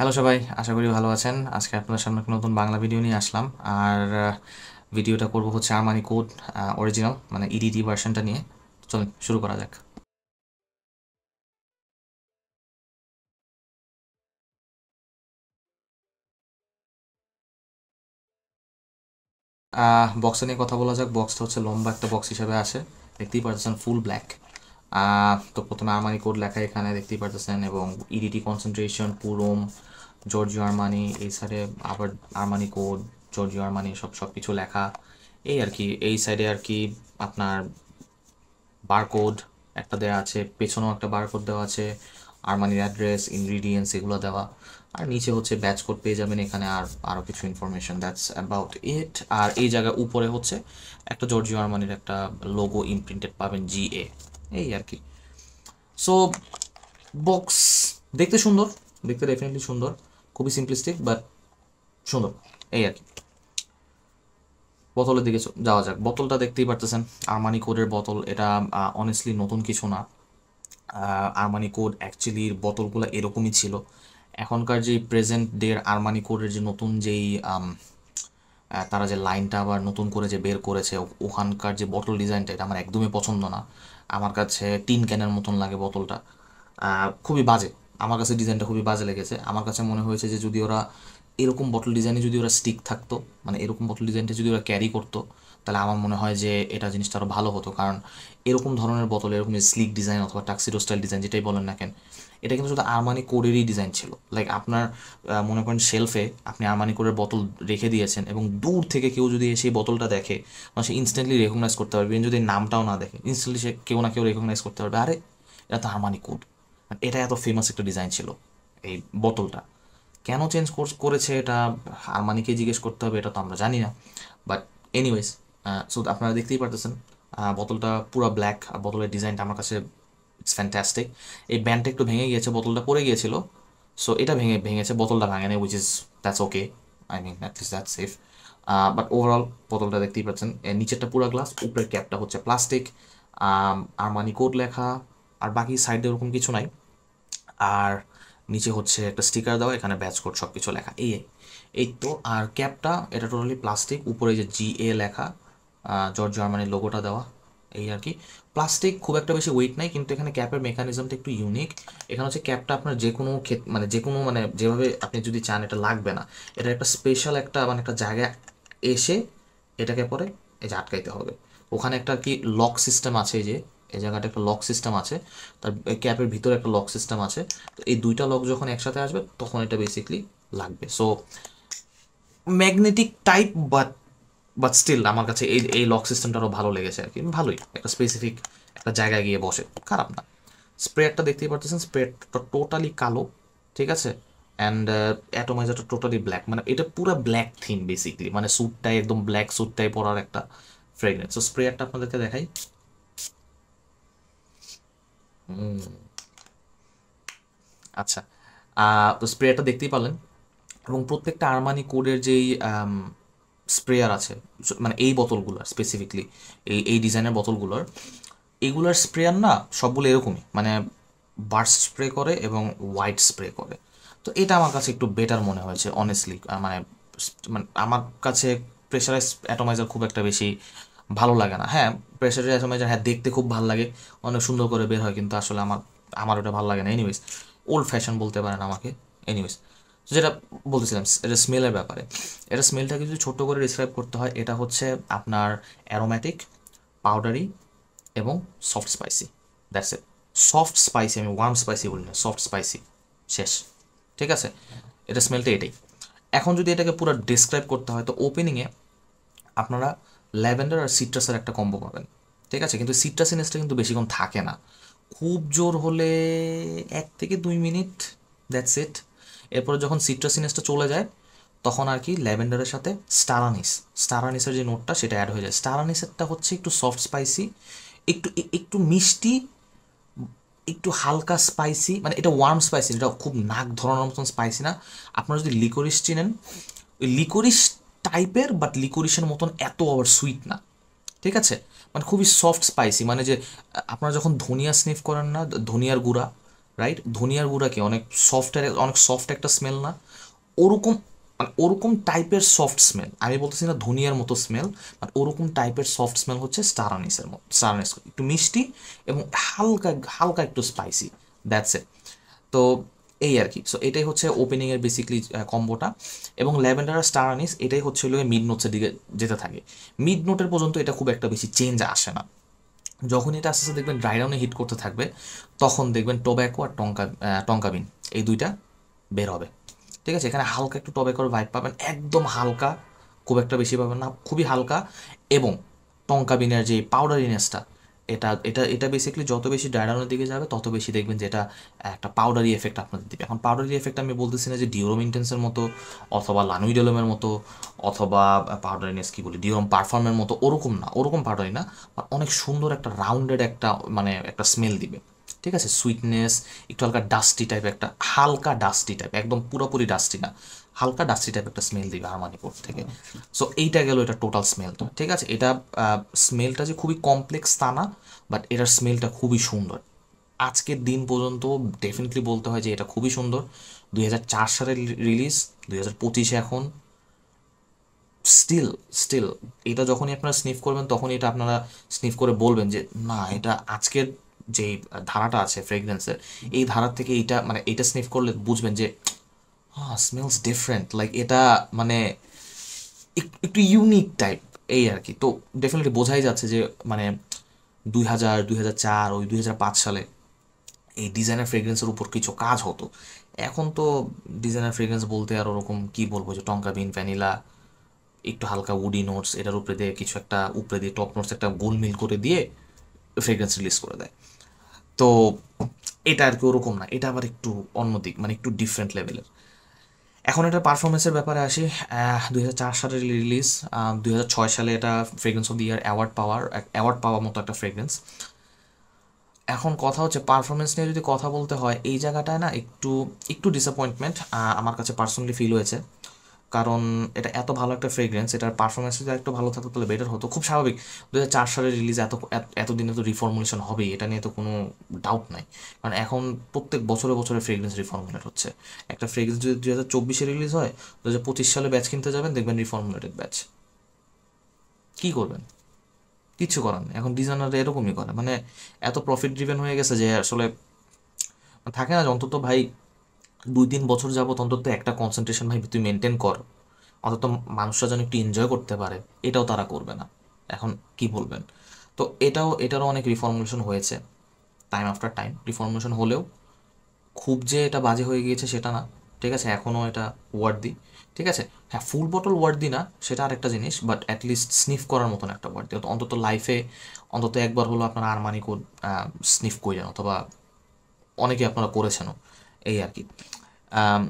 Hello সবাই, আশা করি ভালো আছেন। আজকে আপনাদের সামনে একটা নতুন বাংলা ভিডিও নিয়ে আসলাম। আর ভিডিওটা করব হচ্ছে আরমানি কোড অরিজিনাল মানে ইডিটি ভার্সনটা নিয়ে। চলুন শুরু করা যাক। বক্সটা নিয়ে কথা বলা যাক। বক্সটা হচ্ছে লম্বা একটা বক্স হিসেবে আসে, দেখতেই পারতেছেন ফুল ব্ল্যাক। তো প্রথমে আরমানি কোড লেখা এখানে দেখতেই পারতেছেন, এবং ইডিটি কনসেন্ট্রেশন, পুরোম, জর্জিও আরমানি, এই সাইডে আবার আরমানি কোড, জর্জিও আরমানি সব সব কিছু লেখা। এই আর কি, এই সাইডে আর কি আপনার বারকোড একটা দেওয়া আছে, পেছনেও একটা বারকোড দেওয়া আছে, আরমানির অ্যাড্রেস, ইনগ্রিডিয়েন্টস এগুলো দেওয়া। আর নিচে হচ্ছে ব্যাচ কোড পেয়ে যাবেন এখানে, আর আরও কিছু ইনফরমেশন, দ্যাটস অ্যাবাউট ইট। আর এই জায়গায় উপরে হচ্ছে একটা জর্জিও আরমানির একটা লোগো ইমপ্রিন্টেড পাবেন, GA। এই আর কি। সো বক্স দেখতে সুন্দর, দেখতে ডেফিনেটলি সুন্দর, খুবই সিম্পলিস্টিক বাট সুন্দর, এই আর কি। বোতলের দিকে যাওয়া যাক। বোতলটা দেখতেই পারতেছেন, আরমানি কোডের বোতল। এটা অনেস্টলি নতুন কিছু না। আরমানি কোড অ্যাকচুয়ালি বোতলগুলো এরকমই ছিল। এখনকার যে প্রেজেন্ট ডের আরমানি কোডের যে নতুন যেই তারা যে লাইনটা আবার নতুন করে যে বের করেছে, ওখানকার যে বোতল ডিজাইনটা, এটা আমার একদমই পছন্দ না। আমার কাছে টিন ক্যানের মতন লাগে বোতলটা, খুবই বাজে। আমার কাছে ডিজাইনটা খুবই বাজে লেগেছে। আমার কাছে মনে হয়েছে যে যদি ওরা এরকম বটল ডিজাইনে যদি ওরা স্টিক থাকতো, মানে এরকম বটল ডিজাইনটা যদি ওরা ক্যারি করতো, তাহলে আমার মনে হয় যে এটা জিনিসটা আরও ভালো হতো। কারণ এরকম ধরনের বোতল, এরকম স্লিক ডিজাইন অথবা টাক্সিডো স্টাইল ডিজাইন যেটাই বলেন না কেন, এটা কিন্তু শুধু আরমানি কোডেরই ডিজাইন ছিল। লাইক আপনার মনে করেন শেলফে আপনি আরমানি কোডের বোতল রেখে দিয়েছেন, এবং দূর থেকে কেউ যদি সেই বোতলটা দেখে, মানে সে ইনস্ট্যান্টলি রেকগনাইজ করতে পারবে। যদি নামটাও না দেখে, ইনস্ট্যান্টলি সে কেউ না কেউ রেকগনাইজ করতে পারবে, আরে এটা তো আরমানি কোড। এটা এত ফেমাস একটা ডিজাইন ছিল এই বোতলটা। কেন চেঞ্জ করেছে এটা আরমানিকে জিজ্ঞেস করতে হবে, এটা তো আমরা জানি না। বাট এনিওয়েজ, সো আপনারা দেখতেই পারতেছেন বোতলটা পুরো ব্ল্যাক, আর বোতলের ডিজাইনটা আমার কাছে ইটস ফ্যান্টাস্টিক। এই ব্যান্ডটা একটু ভেঙে গিয়েছে, বোতলটা পড়ে গিয়েছিল। সো এটা ভেঙেছে, বোতলটা ভাঙেনি, which is that's okay. I mean that is that safe. But overall বোতলটা দেখতেই পাচ্ছেন, এর নিচেরটা পুরো গ্লাস, উপরের ক্যাপটা হচ্ছে প্লাস্টিক। আরমানি কোড লেখা, আর বাকি সাইডে ওরকম কিছু নাই। আর নিচে হচ্ছে একটা স্টিকার দেওয়া, এখানে ব্যাচ কোড সব কিছু লেখা, এই এই তো। আর ক্যাপটা এটা টোটালি প্লাস্টিক, উপরে যে GA লেখা, জর্জ জার্মানির লোগোটা দেওয়া, এই আর কি। প্লাস্টিক, খুব একটা বেশি ওয়েট নাই, কিন্তু এখানে ক্যাপের মেকানিজমটা একটু ইউনিক। এখানে হচ্ছে ক্যাপটা আপনার যে কোনো মানে যে কোনো মানে যেভাবে আপনি যদি চান এটা লাগবে না। এটা একটা স্পেশাল একটা মানে একটা জায়গায় এসে এটাকে পরে এই যে আটকাইতে হবে। ওখানে একটা কি লক সিস্টেম আছে, এই যে এই জায়গাটা একটা লক সিস্টেম আছে, তার ক্যাপের ভিতরে একটা লক সিস্টেম আছে। তো এই দুইটা লক যখন একসাথে আসবে তখন এটা বেসিকলি লাগবে। So magnetic type, but but still আমার কাছে এই এই লক সিস্টেমটা আরও ভালো লেগেছে আর কি। ভালোই, একটা স্পেসিফিক একটা জায়গায় গিয়ে বসে, খারাপ না। স্প্রেয়ারটা দেখতেই পারতেছেন, স্প্রেয়ারটা টোটালি কালো, ঠিক আছে। অ্যান্ড অ্যাটোমাইজারটা টোটালি ব্ল্যাক, মানে এটা পুরো ব্ল্যাক থিম বেসিকলি, মানে স্যুটটাই একদম ব্ল্যাক স্যুটটাই পরার একটা ফ্রেগনেন্স। সো স্প্রেয়ারটা আপনাদেরকে দেখাই। আচ্ছা, তো স্প্রেয়ারটা দেখতেই পারলেন, এবং প্রত্যেকটা আরমানি কোডের যেই স্প্রেয়ার আছে, মানে এই বোতলগুলোর স্পেসিফিকলি, এই এই ডিজাইনের বোতলগুলোর, এগুলার স্প্রেয়ার না সবগুলো এরকমই, মানে বার্স্ট স্প্রে করে এবং হোয়াইট স্প্রে করে। তো এটা আমার কাছে একটু বেটার মনে হয়েছে অনেস্টলি। মানে মানে আমার কাছে প্রেশারাইজ অ্যাটোমাইজার খুব একটা বেশি ভালো লাগে না। হ্যাঁ, প্রেশারাইজ অ্যাটোমাইজার হ্যাঁ দেখতে খুব ভালো লাগে, অনেক সুন্দর করে বের হয়, কিন্তু আসলে আমার আমার ওটা ভালো লাগে না। এনিওয়েজ, ওল্ড ফ্যাশন বলতে পারেন আমাকে। এনিওয়েজ, যেটা বলতেছিলাম, এটা স্মেলের ব্যাপারে। এটা স্মেলটাকে যদি ছোট্ট করে ডিসক্রাইব করতে হয়, এটা হচ্ছে আপনার অ্যারোম্যাটিক, পাউডারি এবং soft spicy, that's it. Soft spicy, আমি ওয়ার্ম স্পাইসি বলি না, সফট স্পাইসি, শেষ। ঠিক আছে, এটা স্মেলটা এটাই। এখন যদি এটাকে পুরো ডিসক্রাইব করতে হয়, তো ওপেনিংয়ে আপনারা ল্যাভেন্ডার আর সিট্রাসের একটা কম্বো পাবেন, ঠিক আছে। কিন্তু সিট্রাসিনেসটা কিন্তু বেশিক্ষণ থাকে না, খুব জোর হলে 1 থেকে 2 মিনিট, দ্যাটস ইট। এরপরে যখন সিট্রাসিনেসটা চলে যায়, তখন আর কি ল্যাভেন্ডারের সাথে স্টারানিসের যে নোটটা সেটা অ্যাড হয়ে যায়। স্টারানিসেরটা হচ্ছে একটু সফট স্পাইসি, একটু একটু মিষ্টি, একটু হালকা স্পাইসি, মানে এটা ওয়ার্ম স্পাইসি, এটা খুব নাক ধরানোর মতন স্পাইসি না। আপনারা যদি লিকোরিস চিনেন, ওই লিকোরিস টাইপের, বাট লিকোরিসের মতন এত আবার সুইট না, ঠিক আছে। মানে খুবই সফট স্পাইসি, মানে যে আপনারা যখন ধনিয়া স্নিফ করেন না, ধনিয়ার গুঁড়া, রাইট? ধনিয়ার গুঁড়া কি অনেক সফট একটা স্মেল না? ওরকম, মানে ওরকম টাইপের সফট স্মেল, আমি বলতেছি না ধনিয়ার মতো স্মেল, মানে ওরকম টাইপের সফট স্মেল হচ্ছে স্টার আনিসের মতো। স্টার আনিস একটু মিষ্টি এবং হালকা হালকা একটু স্পাইসি, দ্যাটস ইট। তো এই আর কি। সো এটাই হচ্ছে ওপেনিংয়ের বেসিকলি কম্বোটা। এবং ল্যাভেন্ডার আর স্টার আনিস এটাই হচ্ছে হলো মিড নোটসের দিকে যেতে থাকে। মিড নোটের পর্যন্ত এটা খুব একটা বেশি চেঞ্জ আসে না। যখন এটা আস্তে আস্তে দেখবেন ড্রাই ডাউনে হিট করতে থাকবে, তখন দেখবেন টোব্যাকো আর টঙ্কা বিন এই দুইটা বের হবে। ঠিক আছে, এখানে হালকা একটু টবেকোর ভাইব পাবেন, একদম হালকা, খুব একটা বেশি পাবেন না, খুবই হালকা। এবং টঙ্কা বিনের যে পাউডারিনেসটা, এটা এটা এটা বেসিক্যালি যত বেশি ডায়রানোর দিকে যাবে তত বেশি দেখবেন যে এটা একটা পাউডারি এফেক্ট আপনাদের দিবে। এখন পাউডারি এফেক্ট আমি বলতেছি না যে ডিওরম ইন্টেন্সের মতো অথবা লানুইডেলমের মতো অথবা পাউডারিনেস কী বলি ডিওরম পারফর্মের মতো, ওরকম না, ওরকম পাউডারি না, অনেক সুন্দর একটা রাউন্ডেড একটা মানে একটা স্মেল দিবে। ঠিক আছে, সুইটনেস, একটু হালকা ডাস্টি টাইপ, একটা হালকা ডাস্টি টাইপ, একদম পুরোপুরি ডাস্টি না, হালকা ডাস্টি টাইপ একটা স্মেল দিবে আরমানি কোড থেকে। সো এইটা গেল এটা টোটাল স্মেলটা। ঠিক আছে, এটা স্মেলটা যে খুবই কমপ্লেক্স তা না, বাট এটার স্মেলটা খুবই সুন্দর। আজকের দিন পর্যন্ত ডেফিনেটলি বলতে হয় যে এটা খুবই সুন্দর। 2004 সালের রিলিজ, 2025 এখন, স্টিল স্টিল এটা যখনই আপনারা স্নিফ করবেন তখনই এটা আপনারা স্নিফ করে বলবেন যে না, এটা আজকের যে ধারাটা আছে ফ্রেগরেন্সের, এই ধারার থেকে এইটা মানে এইটা স্নিফ করলে বুঝবেন যে হ্যাঁ, স্মেলস ডিফারেন্ট, লাইক এটা মানে একটু ইউনিক টাইপ, এই আর কি। তো ডেফিনেটলি বোঝাই যাচ্ছে যে মানে 2004 ওই 2005 সালে এই ডিজাইনার ফ্রেগ্রেন্সের উপর কিছু কাজ হতো। এখন তো ডিজাইনার ফ্রেগ্রেন্স বলতে আর ওরকম কি বলবো, যে টঙ্কা বিন, ভ্যানিলা, একটু হালকা উডি নোটস, এটার উপরে দিয়ে কিছু একটা উপরে দিয়ে টপ নোটস একটা গোলমিল করে দিয়ে ফ্রেগ্রেন্স রিলিজ করে দেয়। তো এটা আর কি ওরকম না, এটা আবার একটু অন্য দিক, মানে একটু ডিফারেন্ট লেভেলের। এখন এটা পারফরমেন্সের ব্যাপারে আসি। 2004 সালে রিলিজ, 2006 সালে এটা fragrance of the year award পাওয়ার মতো একটা ফ্রেগ্রেন্স। এখন কথা হচ্ছে পারফরমেন্স নিয়ে যদি কথা বলতে হয়, এই জায়গাটায় না একটু একটু ডিসঅ্যাপয়েন্টমেন্ট আমার কাছে পার্সোনালি ফিল হয়েছে। কারণ এটা এত ভালো একটা ফ্রেগ্রেন্স, এটার পারফরমেন্স যদি একটু ভালো থাকতো তাহলে বেটার হতো। খুব স্বাভাবিক, 2004 সালে রিলিজ, এতদিনে তো রিফর্মুলেশন হবেই, এটা নিয়ে তো কোনো ডাউট নাই। কারণ এখন প্রত্যেক বছরে বছরে ফ্রেগ্রেন্স রিফর্মুলেট হচ্ছে। একটা ফ্রেগ্রেন্স যদি 2024 রিলিজ হয়, 2025 সালে ব্যাচ কিনতে যাবেন, দেখবেন রিফর্মুলেটেড ব্যাচ। কী করবেন? কিচ্ছু করার নেই। এখন ডিজাইনাররা এরকমই করে, মানে এত প্রফিট ড্রিভেন হয়ে গেছে যে আসলে থাকে না যে অন্তত ভাই 2-3 বছর যাবত অন্তত একটা কনসেন্ট্রেশন ভাই তুই মেনটেন কর, অন্তত মানুষরা যেন একটু এনজয় করতে পারে, এটাও তারা করবে না। এখন কি বলবেন? তো এটারও অনেক রিফর্মুলেশন হয়েছে, টাইম আফটার টাইম রিফর্মুলেশন হলেও খুব যে এটা বাজে হয়ে গিয়েছে সেটা না। ঠিক আছে, এখনও এটা ওয়ার্দি। ঠিক আছে, হ্যাঁ, ফুল বটল ওয়ার্দি না সেটা আরেকটা জিনিস, বাট অ্যাটলিস্ট স্নিফ করার মতন একটা ওয়ার্দি, অন্তত লাইফে অন্তত একবার হলো আপনারা আরমানি কোড স্নিফ করেন, অথবা অনেকে আপনারা করেছেনও, এই আর কি। আম,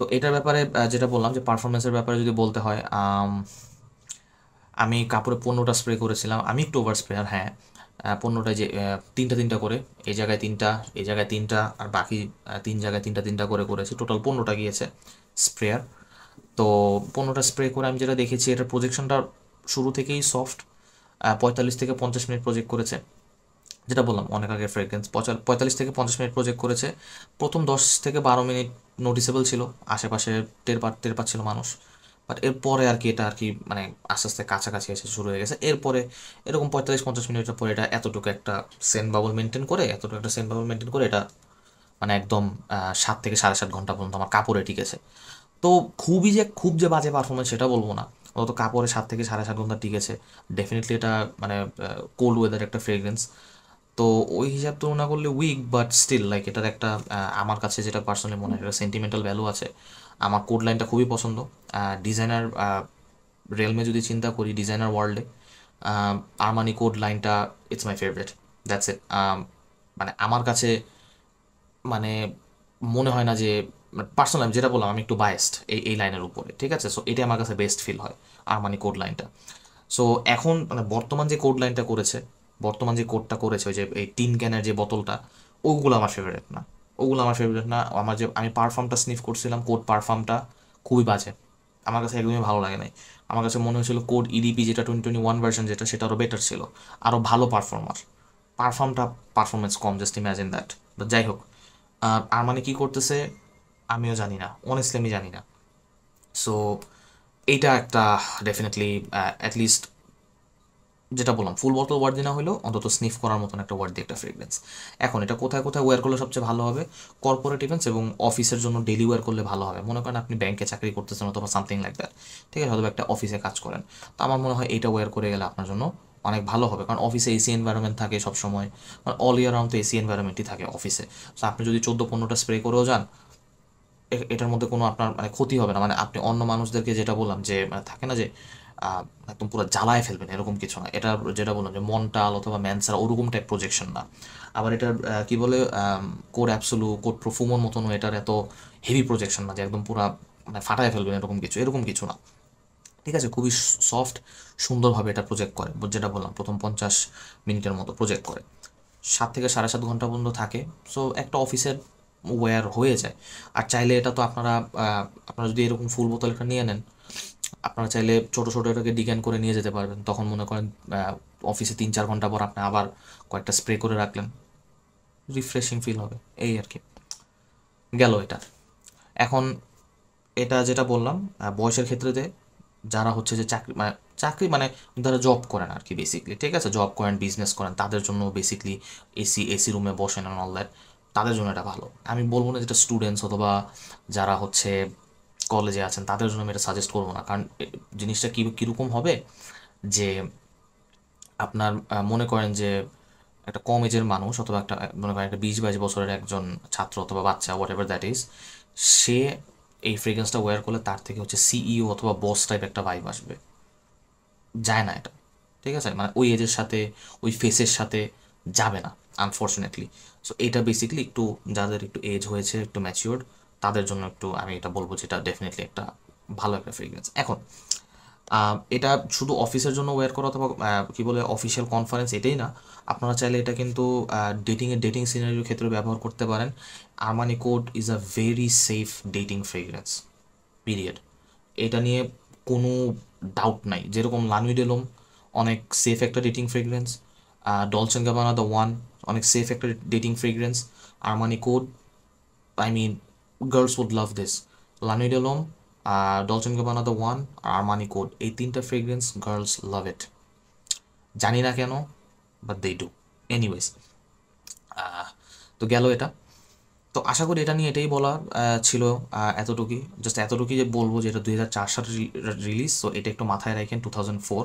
তো এটার ব্যাপারে যেটা বললাম যে পারফরমেন্সের ব্যাপারে যদি বলতে হয়, আমি কাপড়ে 15টা স্প্রে করেছিলাম, আমি একটু ওভার স্প্রেয়ার, হ্যাঁ। 15টায় যে তিনটা তিনটা করে, এই জায়গায় তিনটা, এই জায়গায় তিনটা, আর বাকি 3 জায়গায় তিনটা তিনটা করে করেছি, টোটাল 15টা গিয়েছে স্প্রেয়ার। তো 15টা স্প্রে করে আমি যেটা দেখেছি, এটার প্রজেকশনটা শুরু থেকেই সফট। 45 থেকে 50 মিনিট প্রজেক্ট করেছে, যেটা বললাম অনেক আগে ফ্রেগ্রেন্স 45 থেকে 50 মিনিট প্রজেক্ট করেছে। প্রথম 10 থেকে 12 মিনিট নোটিসেবল ছিল, আশেপাশে টের পাচ্ছিল মানুষ, বাট এরপরে আর কি এটা আর কি মানে আস্তে আস্তে কাছাকাছি এসে শুরু হয়ে গেছে। এরপরে এরকম 45-50 মিনিটের পরে এটা এতটুকু একটা সেন্ট বাবল মেনটেন করে এটা মানে একদম 7 থেকে 7.5 ঘন্টা পর্যন্ত আমার কাপড়ে টিকেছে। তো খুব যে বাজে পারফরমেন্স সেটা বলবো না, অত কাপড়ে 7 থেকে 7.5 ঘন্টা টিকেছে। ডেফিনেটলি এটা মানে কোল্ড ওয়েদার একটা ফ্রেগ্রেন্স। তো ওই হিসাব তুলনা করলে উইক, বাট স্টিল লাইক এটার একটা আমার কাছে যেটা পার্সোনালি মনে হয় একটা সেন্টিমেন্টাল ভ্যালু আছে। আমার কোড লাইনটা খুবই পছন্দ। ডিজাইনার রিয়েলমে যদি চিন্তা করি, ডিজাইনার ওয়ার্ল্ডে আরমানি কোড লাইনটা it's my favourite, that's it. মানে আমার কাছে মানে মনে হয় না যে, পার্সোনাল আমি যেটা বললাম আমি একটু বায়াসড এই লাইনের উপরে, ঠিক আছে। সো এটাই আমার কাছে বেস্ট ফিল হয় আরমানি কোড লাইনটা। সো এখন মানে বর্তমান যে কোডটা করেছে ওই যে এই টিন ক্যানের যে বোতলটা, ওগুলো আমার ফেভারিট না। আমি পারফর্মটা স্নিফ করছিলাম, কোড পারফর্মটা খুবই বাজে, আমার কাছে একদমই ভালো লাগে নাই। আমার কাছে মনে হয়েছিল কোড ইডিপি যেটা 2021 ভার্সন, যেটা সেটা আরও বেটার ছিল, আরও ভালো performance com, just imagine that. যাই হোক, আর আরমানি কি করতেছে আমিও জানি না, অনেস্টলি আমি জানি না। সো এইটা একটা ডেফিনেটলি অ্যাটলিস্ট যেটা বললাম ফুল বোতল ওয়ার্দি না হলেও অন্তত স্নিফ করার মতন একটা ওয়ার্দি একটা ফ্রেগরেন্স। এখন এটা কোথায় কোথায় ওয়্যার করলে সবচেয়ে ভালো হবে? কর্পোরেট ইভেন্টস এবং অফিসের জন্য ডেলি ওয়্যার করলে ভালো হবে। মনে করেন আপনি ব্যাংকে চাকরি করতেছেন অথবা সামথিং লাইক দ্যাট, ঠিক আছে, হয়তো একটা অফিসে কাজ করেন, তো আমার মনে হয় এইটা ওয়্যার করে গেলে আপনার জন্য অনেক ভালো হবে। কারণ অফিসে এসি এনভায়রনমেন্ট থাকে সবসময়, কারণ অল ইয়ার রাউন্ড তো এসি এনভায়রনমেন্টই থাকে অফিসে। সো আপনি যদি 14-15টা স্প্রে করেও যান, এটার মধ্যে কোনো আপনার মানে ক্ষতি হবে না। মানে আপনি অন্য মানুষদেরকে যেটা বললাম যে মানে থাকে না যে একদম পুরো জ্বালায় ফেলবেন এরকম কিছু না। এটা যেটা বললাম যে মন্টাল অথবা ম্যানসার ওরকম টাইপ প্রজেকশন না। আবার এটার কি বলে কোড অ্যাবসোলু কোড প্রফুমোর মতনও এটার এত হেভি প্রজেকশন না যে একদম পুরো মানে ফাটায় ফেলবেন এরকম কিছু না। ঠিক আছে, খুবই সফট সুন্দরভাবে এটা প্রজেক্ট করে, যেটা বললাম প্রথম 50 মিনিটের মতো প্রজেক্ট করে, 7 থেকে 7.5 ঘন্টা পর্যন্ত থাকে। সো একটা অফিসের ওয়্যার হয়ে যায়। আর চাইলে এটা তো আপনারা যদি এরকম ফুল বোতল একটা নিয়ে নেন, আপনারা চাইলে ছোটো ছোটো এটাকে ডিক্যান করে নিয়ে যেতে পারবেন। তখন মনে করেন অফিসে 3-4 ঘন্টা পর আপনি আবার কয়েকটা স্প্রে করে রাখলেন, রিফ্রেশিং ফিল হবে, এই আর কি। গেল এটা। এখন এটা যেটা বললাম বয়সের ক্ষেত্রে যারা হচ্ছে যে চাকরি মানে যারা জব করেন আর কি বেসিকলি, ঠিক আছে, জব করেন বিজনেস করেন তাদের জন্য বেসিকলি এসি রুমে বসেন অ্যান্ড অল দ্যাট, তাদের জন্য এটা ভালো। আমি বলবো না যেটা স্টুডেন্টস অথবা যারা হচ্ছে কলেজে আছেন তাদের জন্য আমি এটা সাজেস্ট করবো না। কারণ জিনিসটা কীরকম হবে যে আপনার মনে করেন যে একটা কম এজের মানুষ অথবা একটা মনে করেন একটা 20-22 বছরের একজন ছাত্র অথবা বাচ্চা হোয়াট এভার দ্যাট ইজ, সে এই ফ্রেগ্রেন্সটা ওয়্যার করলে তার থেকে হচ্ছে সিইও অথবা বস টাইপ একটা ভাইব আসবে। যায় না এটা, ঠিক আছে, মানে ওই এজের সাথে ওই ফেসের সাথে যাবে না আনফর্চুনেটলি। সো এটা বেসিক্যালি একটু যাদের একটু এজ হয়েছে একটু ম্যাচিওর্ড তাদের জন্য একটু আমি এটা বলবো যেটা ডেফিনেটলি একটা ভালো একটা ফ্রেগ্রেন্স। এখন এটা শুধু অফিসের জন্য ওয়্যার করা অথবা কী বলে অফিসিয়াল কনফারেন্স এটাই না, আপনারা চাইলে এটা কিন্তু ডেটিং সিনারির ক্ষেত্রে ব্যবহার করতে পারেন। Armani code is a very safe dating fragrance, period. এটা নিয়ে কোনো ডাউট নাই। যেরকম লানুই ডেলোম অনেক সেফ একটা dating fragrance, Dolce and Gabbana The One অনেক সেফ একটা dating fragrance, Armani Code I mean girls would love this. La Nuit de L'Homme, Dolce and Gabbana The One আর আরমানি কোড, এই তিনটা ফ্রেগ্রেন্স গার্লস লাভ ইট। জানি না কেন, বাট দে ডু। এনিওয়েজ, তো গেল এটা। তো আশা করি এটা নিয়ে এটাই বলা ছিল, এতটুকুই, জাস্ট এতটুকুই যে বলবো যে এটা 2004 সালে রিলিজ। সো এটা একটু মাথায় রাখেন, 2004,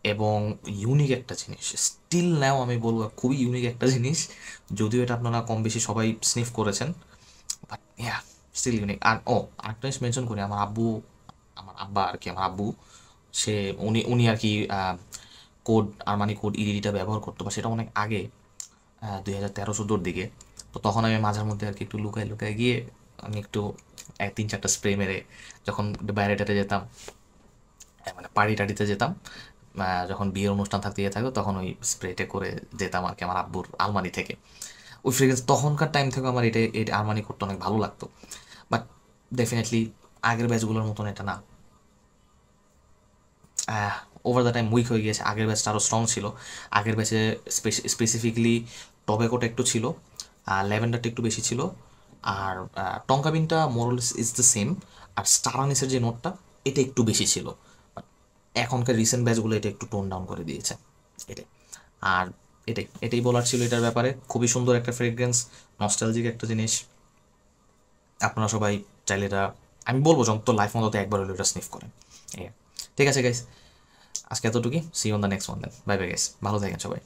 এবং ইউনিক একটা জিনিস স্টিল নাও আমি বলবো খুবই ইউনিক একটা জিনিস, যদিও এটা আপনারা কম বেশি সবাই স্নিফ করেছেন, বাট ইয়া স্টিল ইউনিক। আর আরেকটা জিনিস মেনশন করি, আমার আব্বা আর কি, আমার আব্বু, সে উনি উনি আর কি কোড আরমানি কোড ইডিটা ব্যবহার করতো, বা সেটা অনেক আগে, 2013-14 দিকে। তো তখন আমি মাঝের মধ্যে আর কি একটু লুকায় লুকায় গিয়ে আমি একটু 3-4টা স্প্রে মেরে যখন বাইরে টাটে যেতাম, মানে পার্টি টাটিতে যেতাম, যখন বিয়ের অনুষ্ঠান থাকতে গিয়ে থাকতো তখন ওই স্প্রেটে করে যেতাম আর কি আমার আব্বুর আলমারি থেকে। ওই ফ্রেগ্রেন্স তখনকার টাইম থেকে আমার এটা আরমানি করতে অনেক ভালো লাগতো। বাট ডেফিনেটলি আগের ব্যাচগুলোর মতন এটা না, ওভার দ্য টাইম উইক হয়ে গিয়েছে। আগের ব্যাচটা আরও স্ট্রং ছিল। আগের ব্যাচে স্পেসিফিকলি টবেকোটা একটু ছিল, ল্যাভেন্ডারটা একটু বেশি ছিল, আর টঙ্কাবিনটা মোরলস ইজ দ্য সেম, আর স্টারানিসের যে নোটটা এটা একটু বেশি ছিল। বাট এখনকার রিসেন্ট ব্যাচগুলো এটা একটু টোন ডাউন করে দিয়েছে, এটাই। আর এটাই বলার ছিল এটার ব্যাপারে। খুবই সুন্দর একটা ফ্রেগ্রেন্স, নস্টালজিক একটা জিনিস। আপনারা সবাই চাইলে এটা, আমি বলবো যখন তো লাইফ মতো একবার হলে এটা স্নিফ করেন। ঠিক আছে গাইস, আজকে এতটুকুই। See on the next one then. Bye bye guys, ভালো থাকেন সবাই।